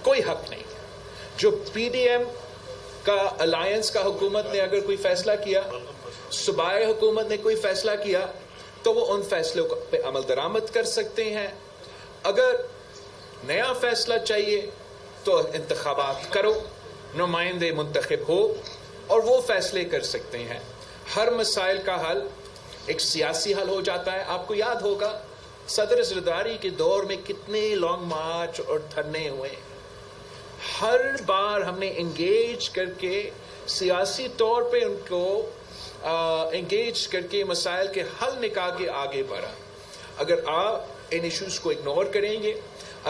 کوئی حق نہیں. جو پی ڈی ایم کا الائنس کا حکومت نے اگر کوئی فیصلہ کیا, صوبائی حکومت نے کوئی فیصلہ کیا, تو وہ ان فیصلوں پہ عمل درآمد کر سکتے ہیں. اگر نیا فیصلہ چاہیے تو انتخابات کرو, نمائندے منتخب ہو اور وہ فیصلے کر سکتے ہیں. ہر مسائل کا حل ایک سیاسی حل ہو جاتا ہے. آپ کو یاد ہوگا صدر زرداری کے دور میں کتنے لانگ مارچ اور دھرنے ہوئے. ہر بار ہم نے انگیج کر کے سیاسی طور پہ ان کو انگیج کر کے مسائل کے حل نکال کے آگے بڑھا. اگر آپ ان ایشوز کو اگنور کریں گے,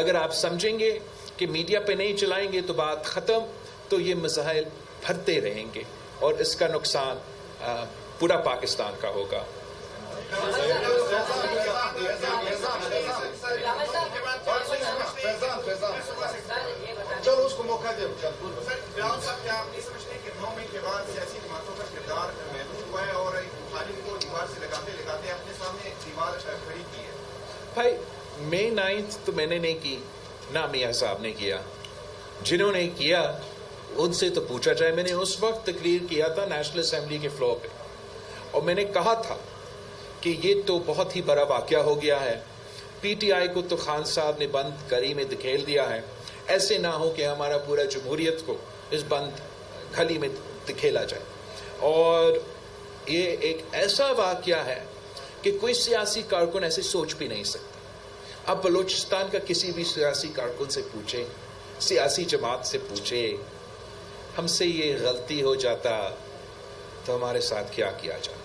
اگر آپ سمجھیں گے کہ میڈیا پہ نہیں چلائیں گے تو بات ختم, تو یہ مسائل بھرتے رہیں گے اور اس کا نقصان پورا پاکستان کا ہوگا. چلو اس کو موقع دے. بھائی مئی 9 تو میں نے نہیں کی, نہ میاں صاحب نے کیا. جنہوں نے کیا ان سے تو پوچھا جائے. میں نے اس وقت تقریر کیا تھا نیشنل اسمبلی کے فلور پہ, اور میں نے کہا تھا کہ یہ تو بہت ہی بڑا واقعہ ہو گیا ہے. پی ٹی آئی کو تو خان صاحب نے بند گلی میں دھکیل دیا ہے. ایسے نہ ہو کہ ہمارا پورا جمہوریت کو اس بند گلی میں دھکیلا جائے. اور یہ ایک ایسا واقعہ ہے کہ کوئی سیاسی کارکن ایسے سوچ بھی نہیں سکتا. اب بلوچستان کا کسی بھی سیاسی کارکن سے پوچھے, سیاسی جماعت سے پوچھے, ہم سے یہ غلطی ہو جاتا تو ہمارے ساتھ کیا کیا جاتا.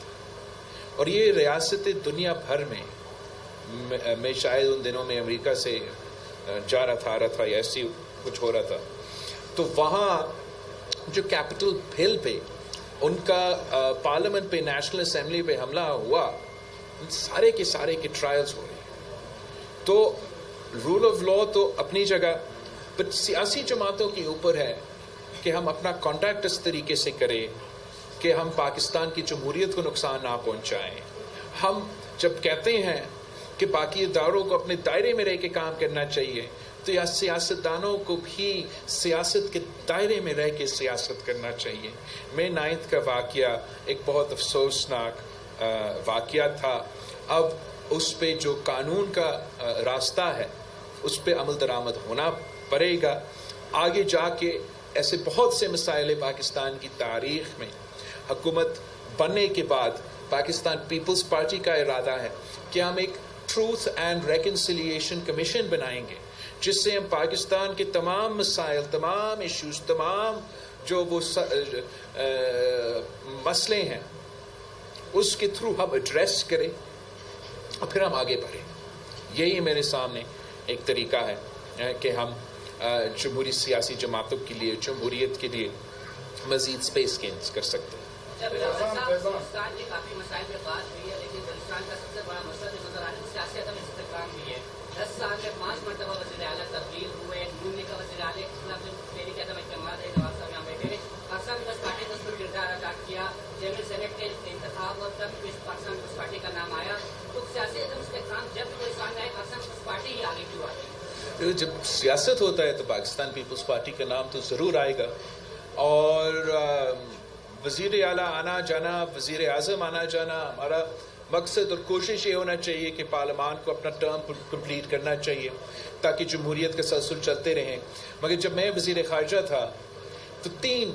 اور یہ ریاست دنیا بھر میں شاید ان دنوں میں امریکہ سے جا رہا تھا یا ایسی کچھ ہو رہا تھا, تو وہاں جو کیپٹل ہل پہ ان کا پارلیمنٹ پہ, نیشنل اسمبلی پہ حملہ ہوا, سارے کے ٹرائلز ہو رہے ہیں. تو رول آف لا تو اپنی جگہ، بٹ سیاسی جماعتوں کے اوپر ہے کہ ہم اپنا کانٹیکٹ اس طریقے سے کریں کہ ہم پاکستان کی جمہوریت کو نقصان نہ پہنچائیں. ہم جب کہتے ہیں کہ باقی اداروں کو اپنے دائرے میں رہ کے کام کرنا چاہیے، تو یا سیاستدانوں کو بھی سیاست کے دائرے میں رہ کے سیاست کرنا چاہیے. میں 9 کا واقعہ ایک بہت افسوسناک واقعہ تھا. اب اس پہ جو قانون کا راستہ ہے اس پہ عمل درآمد ہونا پڑے گا. آگے جا کے ایسے بہت سے مسائل پاکستان کی تاریخ میں حکومت بننے کے بعد پاکستان پیپلز پارٹی کا ارادہ ہے کہ ہم ایک ٹروتھ اینڈ ریکنسیلیشن کمیشن بنائیں گے، جس سے ہم پاکستان کے تمام مسائل، تمام ایشوز، تمام جو وہ مسئلے ہیں اس کے تھرو ہم ایڈریس کریں اور پھر ہم آگے بڑھیں. یہی میرے سامنے ایک طریقہ ہے کہ ہم جمہوری سیاسی جماعتوں کے لیے، جمہوریت کے لیے مزید اسپیس گینز کر سکتے ہیں. بلوچستان کے کافی مسائل پہ بات ہوئی ہے، لیکن بلوچستان کا سب سے بڑا مسئلہ جو نظر آ رہا ہے سیاسی عدم استحکام بھی ہے. 10 سال میں 5 مرتبہ وزیر اعلیٰ تبدیل ہوئے. نون لیگ کا وزیر اعلیٰ کے خلاف جو تحریک عدم اعتماد ہے، نواز صاحب یہاں بیٹھے ہیں. پاکستان پیپلز پارٹی نے اس پر کردار ادا کیا. چیئرمین سینیٹ کے انتخاب اور تب پاکستان پیپلز پارٹی کا نام آیا. تو سیاسی عدم استحکام جب کوئی سامنے آئے پاکستان پیپلز پارٹی ہی آگے کیوں آتی ہے؟ جب سیاست ہوتا ہے تو پاکستان پیپلز پارٹی کا نام تو ضرور آئے گا. اور وزیر اعلیٰ آنا جانا، وزیر اعظم آنا جانا، ہمارا مقصد اور کوشش یہ ہونا چاہیے کہ پارلیمان کو اپنا ٹرم کمپلیٹ کرنا چاہیے تاکہ جمہوریت کا سلسل چلتے رہیں. مگر جب میں وزیر خارجہ تھا تو 3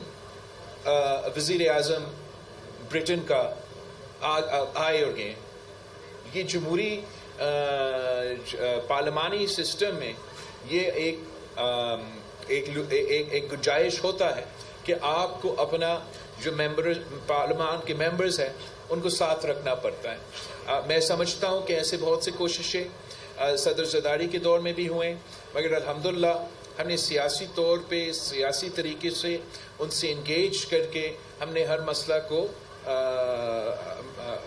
وزیر اعظم برٹن کا آئے اور گئے. یہ جمہوری پارلیمانی سسٹم میں یہ ایک گنجائش ہوتا ہے کہ آپ کو اپنا جو پارلیمان کے ممبرز ہیں ان کو ساتھ رکھنا پڑتا ہے. میں سمجھتا ہوں کہ ایسے بہت سے کوششیں صدر زرداری کے دور میں بھی ہوئیں، مگر الحمدللہ ہم نے سیاسی طور پہ، سیاسی طریقے سے ان سے انگیج کر کے ہم نے ہر مسئلہ کو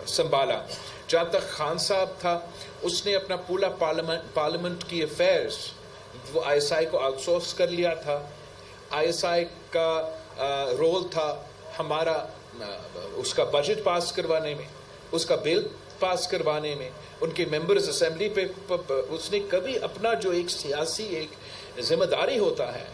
سنبھالا. جہاں تک خان صاحب تھا، اس نے اپنا پورا پارلیمنٹ کی افیئرز وہ ISI کو آؤٹ سورس کر لیا تھا. ISI کا رول تھا ہمارا اس کا بجٹ پاس کروانے میں، اس کا بل پاس کروانے میں، ان کے ممبرز اسمبلی پہ. اس نے کبھی اپنا جو ایک سیاسی ایک ذمہ داری ہوتا ہے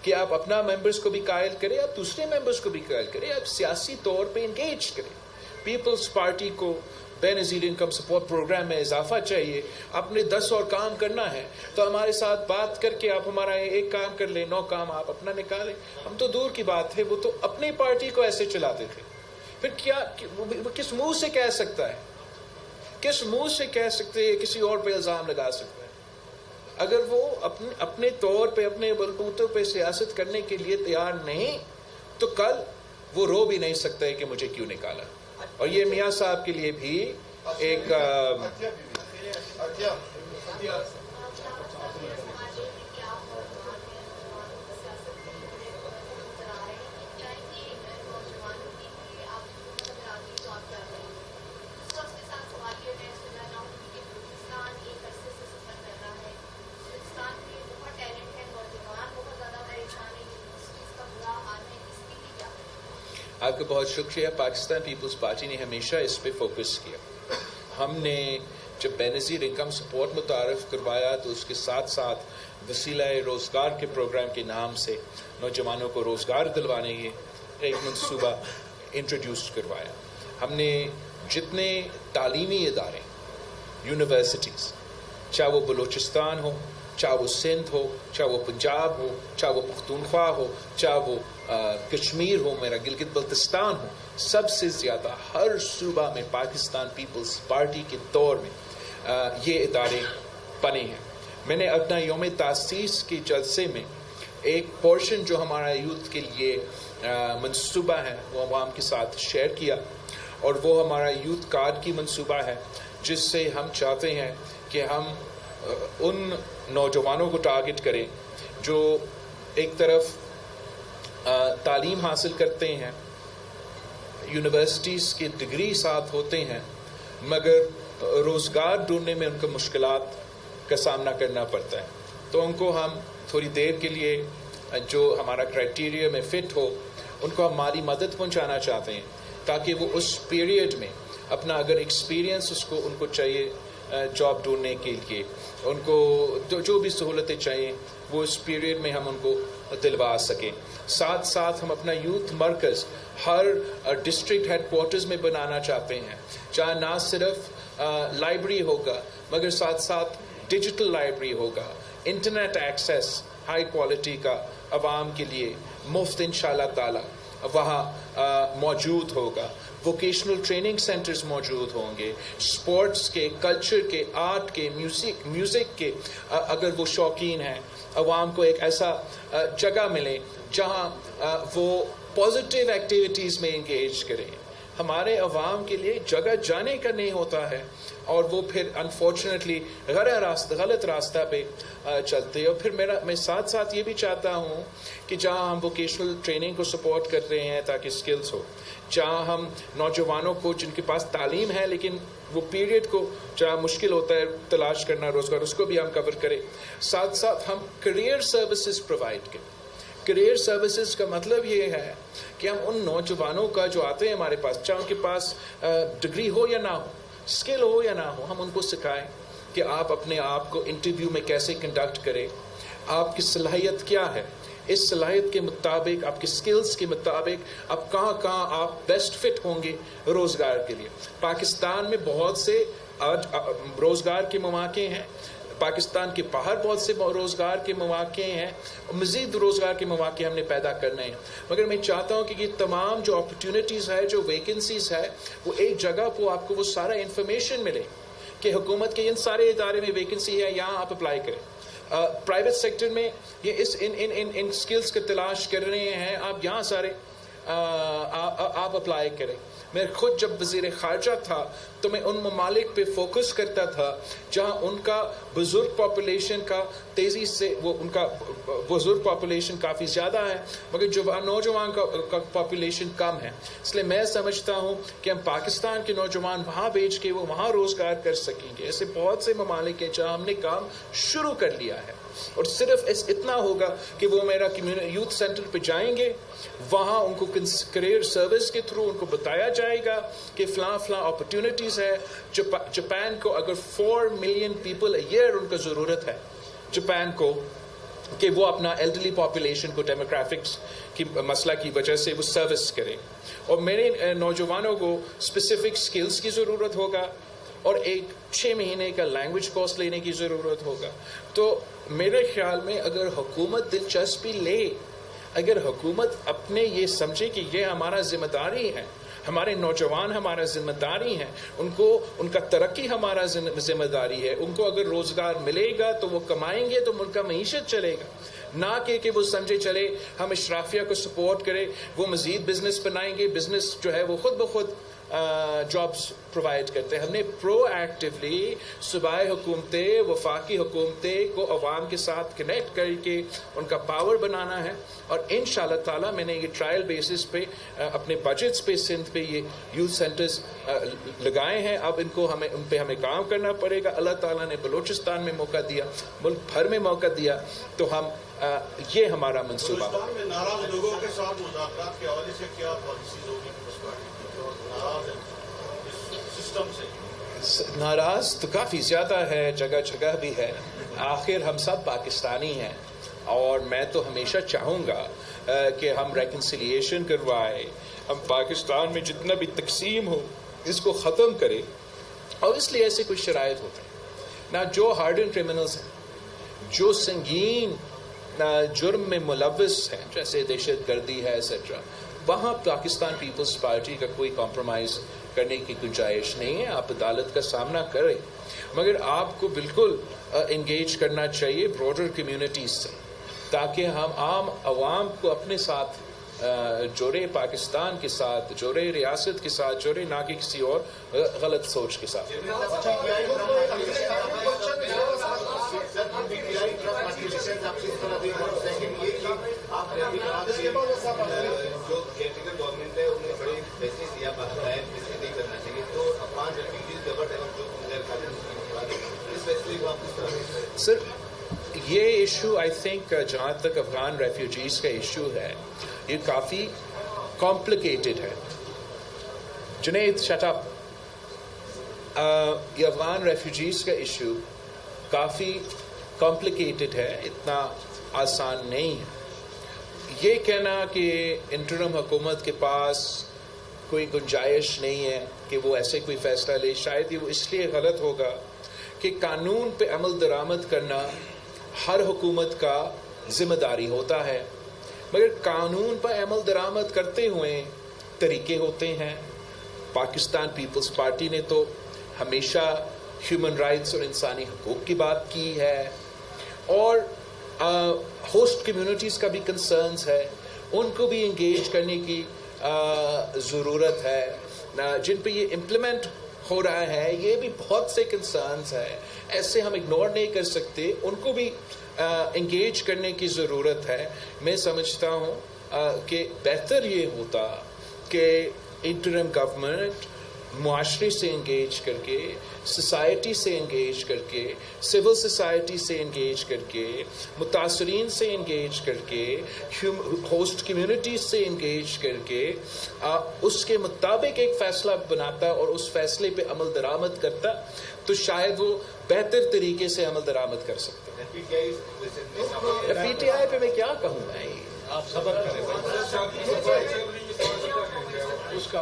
کہ آپ اپنا ممبرز کو بھی قائل کریں، آپ دوسرے ممبرز کو بھی قائل کریں، آپ سیاسی طور پہ انگیج کریں. پیپلز پارٹی کو بے نظیر انکم سپورٹ پروگرام میں اضافہ چاہیے. آپ نے 10 اور کام کرنا ہے تو ہمارے ساتھ بات کر کے آپ ہمارا ایک کام کر لیں، 9 کام آپ اپنا نکالیں. ہم تو دور کی بات ہے، وہ تو اپنی پارٹی کو ایسے چلاتے تھے. پھر کیا وہ کس منہ سے کہہ سکتا ہے، کس منہ سے کہہ سکتے ہیں، کسی اور پہ الزام لگا سکتا ہے؟ اگر وہ اپنے طور پہ، اپنے بلبوتوں پہ سیاست کرنے کے لیے تیار نہیں تو کل وہ رو بھی نہیں سکتا ہے کہ مجھے کیوں نکالا. اور یہ میاں صاحب کے لیے بھی ایک آپ کا بہت شکریہ. پاکستان پیپلز پارٹی نے ہمیشہ اس پہ فوکس کیا. ہم نے جب بے نظیر انکم سپورٹ متعارف کروایا تو اس کے ساتھ ساتھ وسیلہ روزگار کے پروگرام کے نام سے نوجوانوں کو روزگار دلوانے کے ایک منصوبہ انٹروڈیوس کروایا. ہم نے جتنے تعلیمی ادارے، یونیورسٹیز، چاہے وہ بلوچستان ہو، چاہے وہ سندھ ہو، چاہے وہ پنجاب ہو، چاہے وہ پختونخوا ہو، چاہے وہ کشمیر ہو، میرا گلگت بلتستان ہو، سب سے زیادہ ہر صوبہ میں پاکستان پیپلز پارٹی کے دور میں یہ ادارے بنے ہیں. میں نے اپنا یوم تاسیس کے جلسے میں ایک پورشن جو ہمارا یوتھ کے لیے منصوبہ ہے وہ عوام کے ساتھ شیئر کیا، اور وہ ہمارا یوتھ کارڈ کی منصوبہ ہے، جس سے ہم چاہتے ہیں کہ ہم ان نوجوانوں کو ٹارگٹ کریں جو ایک طرف تعلیم حاصل کرتے ہیں، یونیورسٹیز کی ڈگری ساتھ ہوتے ہیں، مگر روزگار ڈھونڈنے میں ان کو مشکلات کا سامنا کرنا پڑتا ہے. تو ان کو ہم تھوڑی دیر کے لیے جو ہمارا کرائٹیریا میں فٹ ہو ان کو ہم مالی مدد پہنچانا چاہتے ہیں تاکہ وہ اس پیریڈ میں اپنا اگر ایکسپیرینس اس کو ان کو چاہیے جاب ڈھونڈنے کے لیے ان کو جو بھی سہولتیں چاہیے وہ اس پیریڈ میں ہم ان کو دلوا سکیں. ساتھ ساتھ ہم اپنا یوتھ مرکز ہر ڈسٹرکٹ ہیڈ کوارٹرز میں بنانا چاہتے ہیں جہاں نہ صرف لائبریری ہوگا مگر ساتھ ساتھ ڈیجیٹل لائبریری ہوگا, انٹرنیٹ ایکسیس ہائی کوالٹی کا عوام کے لیے مفت انشاءاللہ تعالی وہاں موجود ہوگا. ووکیشنل ٹریننگ سینٹرز موجود ہوں گے, اسپورٹس کے, کلچر کے, آرٹ کے, میوزک کے اگر وہ شوقین ہیں عوام کو ایک ایسا جگہ ملے جہاں وہ پازیٹیو ایکٹیویٹیز میں انگیج کریں. ہمارے عوام کے لیے جگہ جانے کا نہیں ہوتا ہے اور وہ پھر انفارچونیٹلی غلط راستہ پہ چلتے ہیں. اور پھر میں ساتھ ساتھ یہ بھی چاہتا ہوں کہ جہاں ہم ووکیشنل ٹریننگ کو سپورٹ کر رہے ہیں تاکہ اسکلز ہو, جہاں ہم نوجوانوں کو جن کے پاس تعلیم ہے لیکن وہ پیریڈ کو جہاں مشکل ہوتا ہے تلاش کرنا روزگار, اس کو بھی ہم کور کریں. ساتھ ساتھ ہم کیریئر سروسز پرووائڈ کریں. کیریئر سروسز کا مطلب یہ ہے کہ ہم ان نوجوانوں کا جو آتے ہیں ہمارے پاس, چاہے ان کے پاس ڈگری ہو یا نہ ہو, اسکل ہو یا نہ ہو, ہم ان کو سکھائیں کہ آپ اپنے آپ کو انٹرویو میں کیسے کنڈکٹ کریں, آپ کی صلاحیت کیا ہے, اس صلاحیت کے مطابق آپ کے سکلز کے مطابق آپ کہاں آپ بیسٹ فٹ ہوں گے روزگار کے لیے. پاکستان میں بہت سے روزگار کے مواقع ہیں, پاکستان کے باہر بہت سے روزگار کے مواقع ہیں, مزید روزگار کے مواقع ہم نے پیدا کرنے ہیں. مگر میں چاہتا ہوں کہ یہ تمام جو اپرچونیٹیز ہے, جو ویکنسیز ہے, وہ ایک جگہ کو آپ کو وہ سارا انفارمیشن ملے کہ حکومت کے ان سارے ادارے میں ویکنسی ہے, یہاں آپ اپلائی کریں. پرائیویٹ سیکٹر میں یہ ان سکلز کا تلاش کر رہے ہیں, آپ یہاں سارے آپ اپلائی کریں. میں خود جب وزیر خارجہ تھا تو میں ان ممالک پہ فوکس کرتا تھا جہاں ان کا بزرگ پاپولیشن کا تیزی سے ان کا بزرگ پاپولیشن کافی زیادہ ہے مگر نوجوان کا پاپولیشن کم ہے. اس لیے میں سمجھتا ہوں کہ ہم پاکستان کے نوجوان وہاں بھیج کے وہ وہاں روزگار کر سکیں گے. ایسے بہت سے ممالک ہیں جہاں ہم نے کام شروع کر لیا ہے اور صرف اتنا ہوگا کہ وہ میرا یوتھ سینٹر پہ جائیں گے, وہاں ان کو کیریئر سروس کے تھرو ان کو بتایا جائے گا کہ فلاں اپرچونیٹیز ہے. جاپان کو اگر 4 ملین پیپل ایئر ان کا ضرورت ہے جاپان کو کہ وہ اپنا ایلڈرلی پاپولیشن کو ڈیموگرافکس کی مسئلہ کی وجہ سے وہ سروس کریں, اور میرے نوجوانوں کو اسپیسیفک سکلز کی ضرورت ہوگا اور 6 مہینے کا لینگویج کورس لینے کی ضرورت ہوگا. تو میرے خیال میں اگر حکومت دلچسپی لے, اگر حکومت اپنے یہ سمجھے کہ یہ ہمارا ذمہ داری ہے, ہمارے نوجوان ہمارا ذمہ داری ہیں, ان کا ترقی ہمارا ذمہ داری ہے, ان کو اگر روزگار ملے گا تو وہ کمائیں گے تو ملک کا معیشت چلے گا, نہ کہ وہ سمجھے چلے ہم اشرافیہ کو سپورٹ کریں, وہ مزید بزنس بنائیں گے, بزنس جو ہے وہ خود بخود جابس پرووائڈ کرتے ہیں. ہم نے پرو ایکٹیولی صوبائی حکومتیں, وفاقی حکومتیں کو عوام کے ساتھ کنیکٹ کر کے ان کا پاور بنانا ہے, اور انشاءاللہ تعالی میں نے یہ ٹرائل بیسس پہ اپنے بجٹس پہ سندھ پہ یہ یوتھ سینٹرز لگائے ہیں. اب ان پہ ہمیں کام کرنا پڑے گا. اللہ تعالیٰ نے بلوچستان میں موقع دیا, ملک بھر میں موقع دیا, تو ہم یہ ہمارا منصوبہ. بلوچستان میں ناراض لوگوں کے ساتھ مذاکرات کے حوالے سے کیا پالیسیز ہوگی؟ ناراض تو کافی زیادہ ہے, جگہ جگہ بھی ہے. آخر ہم سب پاکستانی ہیں اور میں تو ہمیشہ چاہوں گا کہ ہم ریکنسیلیشن کروائے, ہم پاکستان میں جتنا بھی تقسیم ہو اس کو ختم کریں. اور اس لیے ایسے کچھ شرائط ہوتے ہیں نہ, جو ہارڈن کرمنلز ہیں, جو سنگین جرم میں ملوث ہیں جیسے دہشت گردی ہے ایٹسیٹرا, وہاں پاکستان پیپلز پارٹی کا کوئی کمپرومائز کرنے کی گنجائش نہیں ہے. آپ عدالت کا سامنا کریں مگر آپ کو بالکل انگیج کرنا چاہیے براڈر کمیونٹیز سے تاکہ ہم عام عوام کو اپنے ساتھ جوڑے, پاکستان کے ساتھ جوڑے, ریاست کے ساتھ جوڑے, نہ کہ کسی اور غلط سوچ کے ساتھ. جو کیٹیگری گورنمنٹ ہے انہیں بڑے پیسے دیا باہر ہے, پیسے نہیں کرنا چاہیے, تو 5 ریفیوجیز کورڈ ہے جو اس فیصلے کو آپ کس طرح ایشو آئی تھنک جہاں تک افغان ریفیوجیز کا ایشو ہے یہ کافی کمپلیکیٹڈ ہے. Junaid shut up. یہ افغان ریفیوجیز کا ایشو کافی کمپلیکیٹڈ ہے, اتنا آسان نہیں ہے. یہ کہنا کہ انٹرم حکومت کے پاس کوئی گنجائش نہیں ہے کہ وہ ایسے کوئی فیصلہ لے, شاید یہ وہ اس لیے غلط ہوگا کہ قانون پہ عمل درآمد کرنا ہر حکومت کا ذمہ داری ہوتا ہے, مگر قانون پر عمل درآمد کرتے ہوئے طریقے ہوتے ہیں. پاکستان پیپلز پارٹی نے تو ہمیشہ ہیومن رائٹس اور انسانی حقوق کی بات کی ہے, اور ہوسٹ کمیونٹیز کا بھی کنسرنز ہے, ان کو بھی انگیج کرنے کی ضرورت ہے. جن پہ یہ امپلیمنٹ ہو رہا ہے یہ بھی بہت سے کنسرنز ہیں, ایسے ہم اگنور نہیں کر سکتے, ان کو بھی انگیج کرنے کی ضرورت ہے. میں سمجھتا ہوں کہ بہتر یہ ہوتا کہ انٹرم گورنمنٹ معاشرے سے انگیج کر کے, سوسائٹی سے انگیج کر کے, سول سوسائٹی سے انگیج کر کے, متاثرین سے انگیج کر کے, ہوسٹ کمیونٹیز سے انگیج کر کے اس کے مطابق ایک فیصلہ بناتا اور اس فیصلے پہ عمل درآمد کرتا, تو شاید وہ بہتر طریقے سے عمل درآمد کر سکتے ہیں. پی ٹی آئی پہ میں کیا کہوں, میں آپ صبر کریں اس کا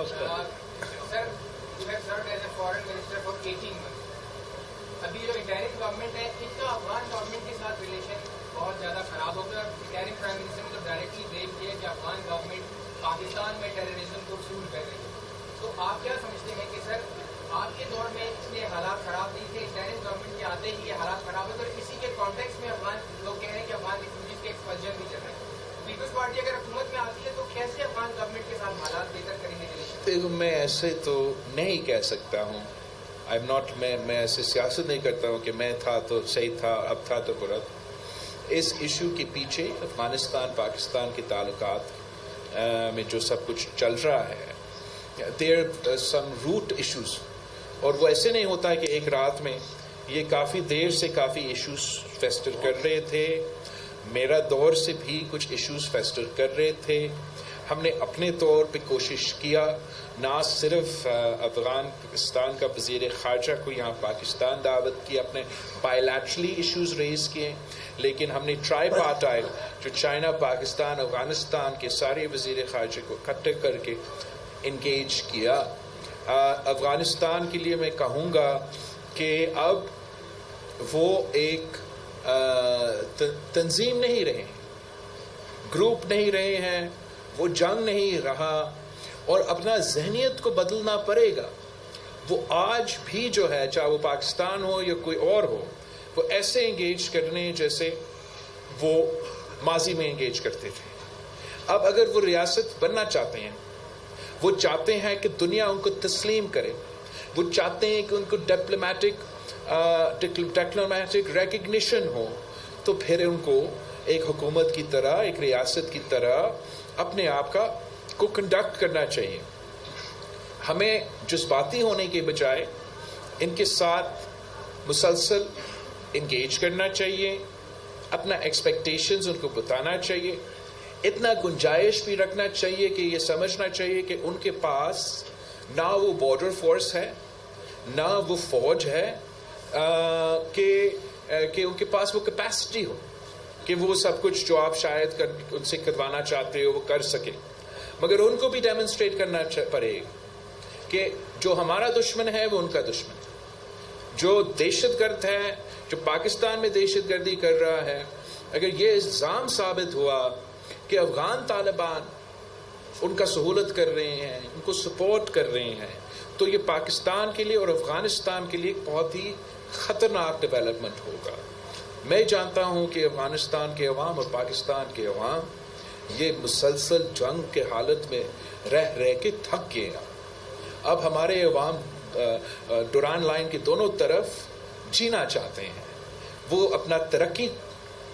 ابھی جو انٹرنل گورنمنٹ ہے ان کا افغان گورنمنٹ کے ساتھ ریلیشن بہت زیادہ خراب ہو گیا. انٹرنل پرائم منسٹر نے تو ڈائریکٹلی بلیم کیا کہ افغان گورنمنٹ پاکستان میں ٹیررزم کو فول کر رہی ہے. تو آپ کیا سمجھتے ہیں کہ سر آپ کے دور میں اتنے حالات خراب نہیں تھے, انٹرنل گورنمنٹ کے آتے ہی یہ حالات خراب ہوتے, اور اسی کے کانٹیکس میں افغان لوگ کہہ رہے ہیں کہ افغان ریفیوجیز کے ایکسپلژن بھی چل رہے ہیں. پیپلز پارٹی اگر حکومت میں آتی ہے تو کیسے افغان گورنمنٹ کے ساتھ حالات بہتر کریں گے؟ میں ایسے تو نہیں کہہ سکتا ہوں. میں ایسے سیاست نہیں کرتا ہوں کہ میں تھا تو صحیح تھا, اب تھا تو غلط. اس ایشو کے پیچھے افغانستان پاکستان کے تعلقات میں جو سب کچھ چل رہا ہے, دیر سم روٹ ایشوز, اور وہ ایسے نہیں ہوتا کہ ایک رات میں, یہ کافی دیر سے کافی ایشوز فیسٹر کر رہے تھے. میرا دور سے بھی کچھ ایشوز فیسٹر کر رہے تھے. ہم نے اپنے طور پہ کوشش کیا, نہ صرف افغانستان کا وزیر خارجہ کو یہاں پاکستان دعوت کی, اپنے بائیلیٹرلی ایشوز ریز کیے, لیکن ہم نے ٹرائی پارٹائل جو چائنا پاکستان افغانستان کے سارے وزیر خارجہ کو اکٹھے کر کے انگیج کیا. افغانستان کے لیے میں کہوں گا کہ اب وہ ایک تنظیم نہیں رہے, گروپ نہیں رہے ہیں, وہ جنگ نہیں رہا, اور اپنا ذہنیت کو بدلنا پڑے گا. وہ آج بھی جو ہے, چاہے وہ پاکستان ہو یا کوئی اور ہو, وہ ایسے انگیج کرنے جیسے وہ ماضی میں انگیج کرتے تھے. اب اگر وہ ریاست بننا چاہتے ہیں, وہ چاہتے ہیں کہ دنیا ان کو تسلیم کرے, وہ چاہتے ہیں کہ ان کو ڈپلومیٹک ریکگنیشن ہو, تو پھر ان کو ایک حکومت کی طرح, ایک ریاست کی طرح اپنے آپ کو کنڈکٹ کرنا چاہیے. ہمیں جذباتی ہونے کے بجائے ان کے ساتھ مسلسل انگیج کرنا چاہیے, اپنا ایکسپیکٹیشنز ان کو بتانا چاہیے, اتنا گنجائش بھی رکھنا چاہیے کہ یہ سمجھنا چاہیے کہ ان کے پاس نہ وہ بارڈر فورس ہے, نہ وہ فوج ہے, کہ ان کے پاس وہ کیپیسٹی ہو کہ وہ سب کچھ جو آپ شاید ان سے کروانا چاہتے ہو وہ کر سکیں. مگر ان کو بھی ڈیمونسٹریٹ کرنا پڑے کہ جو ہمارا دشمن ہے وہ ان کا دشمن ہے. جو دہشت گرد ہے, جو پاکستان میں دہشت گردی کر رہا ہے, اگر یہ الزام ثابت ہوا کہ افغان طالبان ان کا سہولت کر رہے ہیں, ان کو سپورٹ کر رہے ہیں, تو یہ پاکستان کے لیے اور افغانستان کے لیے ایک بہت ہی خطرناک ڈیولپمنٹ ہوگا. میں جانتا ہوں کہ افغانستان کے عوام اور پاکستان کے عوام یہ مسلسل جنگ کے حالت میں رہ کے تھک گئے ہیں. اب ہمارے عوام ڈوران لائن کے دونوں طرف جینا چاہتے ہیں, وہ اپنا ترقی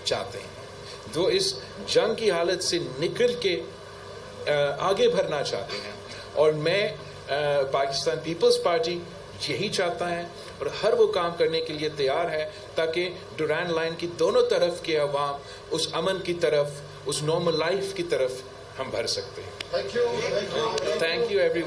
چاہتے ہیں, وہ اس جنگ کی حالت سے نکل کے آگے بڑھنا چاہتے ہیں. اور میں پاکستان پیپلز پارٹی یہی چاہتا ہے, اور ہر وہ کام کرنے کے لیے تیار ہے تاکہ ڈوران لائن کی دونوں طرف کے عوام اس امن کی طرف، اس نارمل لائف کی طرف ہم بڑھ سکتے ہیں. Thank you every one.